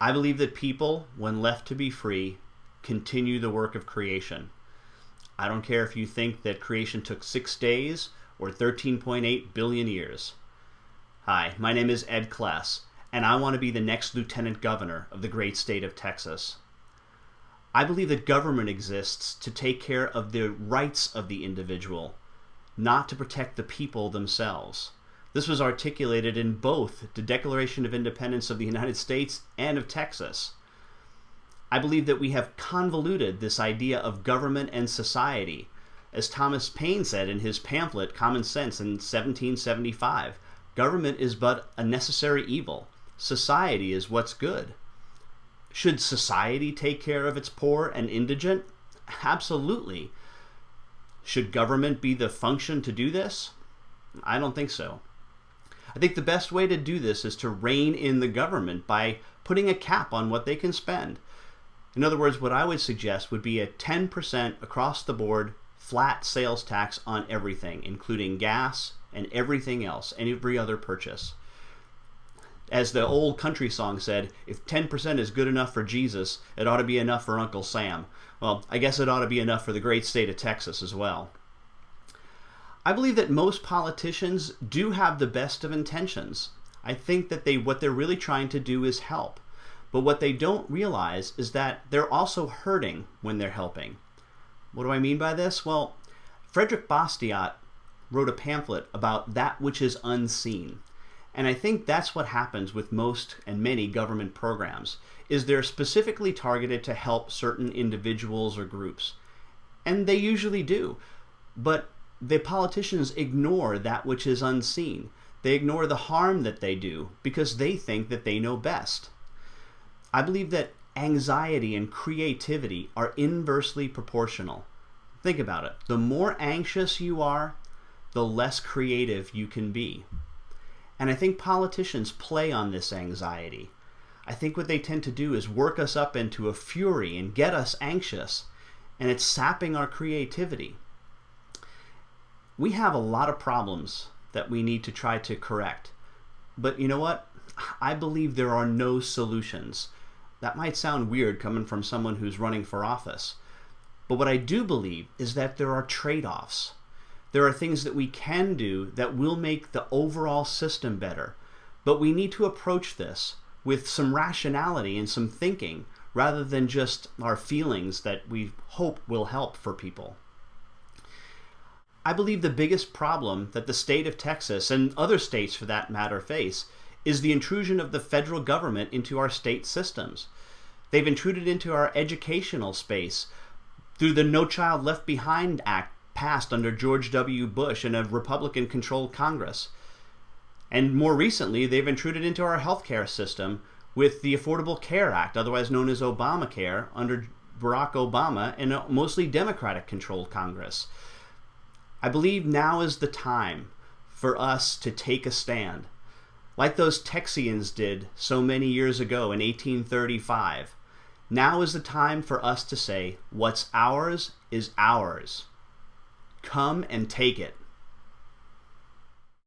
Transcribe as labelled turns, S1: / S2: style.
S1: I believe that people, when left to be free, continue the work of creation. I don't care if you think that creation took 6 days or 13.8 billion years. Hi, my name is Ed Kless, and I want to be the next lieutenant governor of the great state of Texas. I believe that government exists to take care of the rights of the individual, not to protect the people themselves. This was articulated in both the Declaration of Independence of the United States and of Texas. I believe that we have convoluted this idea of government and society. As Thomas Paine said in his pamphlet Common Sense in 1775, government is but a necessary evil. Society is what's good. Should society take care of its poor and indigent? Absolutely. Should government be the function to do this? I don't think so. I think the best way to do this is to rein in the government by putting a cap on what they can spend. In other words, what I would suggest would be a 10% across the board flat sales tax on everything, including gas and everything else, and every other purchase. As the old country song said, if 10% is good enough for Jesus, it ought to be enough for Uncle Sam. Well, I guess it ought to be enough for the great state of Texas as well. I believe that most politicians do have the best of intentions. I think that what they're really trying to do is help. But what they don't realize is that they're also hurting when they're helping. What do I mean by this? Well, Frederic Bastiat wrote a pamphlet about that which is unseen. And I think that's what happens with most and many government programs, is they're specifically targeted to help certain individuals or groups. And they usually do. But the politicians ignore that which is unseen. They ignore the harm that they do because they think that they know best. I believe that anxiety and creativity are inversely proportional. Think about it. The more anxious you are, the less creative you can be. And I think politicians play on this anxiety. I think what they tend to do is work us up into a fury and get us anxious, and it's sapping our creativity. We have a lot of problems that we need to try to correct. But you know what? I believe there are no solutions. That might sound weird coming from someone who's running for office. But what I do believe is that there are trade-offs. There are things that we can do that will make the overall system better. But we need to approach this with some rationality and some thinking rather than just our feelings that we hope will help for people. I believe the biggest problem that the state of Texas, and other states for that matter, face is the intrusion of the federal government into our state systems. They've intruded into our educational space through the No Child Left Behind Act passed under George W. Bush in a Republican-controlled Congress. And more recently, they've intruded into our healthcare system with the Affordable Care Act, otherwise known as Obamacare, under Barack Obama in a mostly Democratic-controlled Congress. I believe now is the time for us to take a stand. Like those Texians did so many years ago in 1835, now is the time for us to say, what's ours is ours. Come and take it.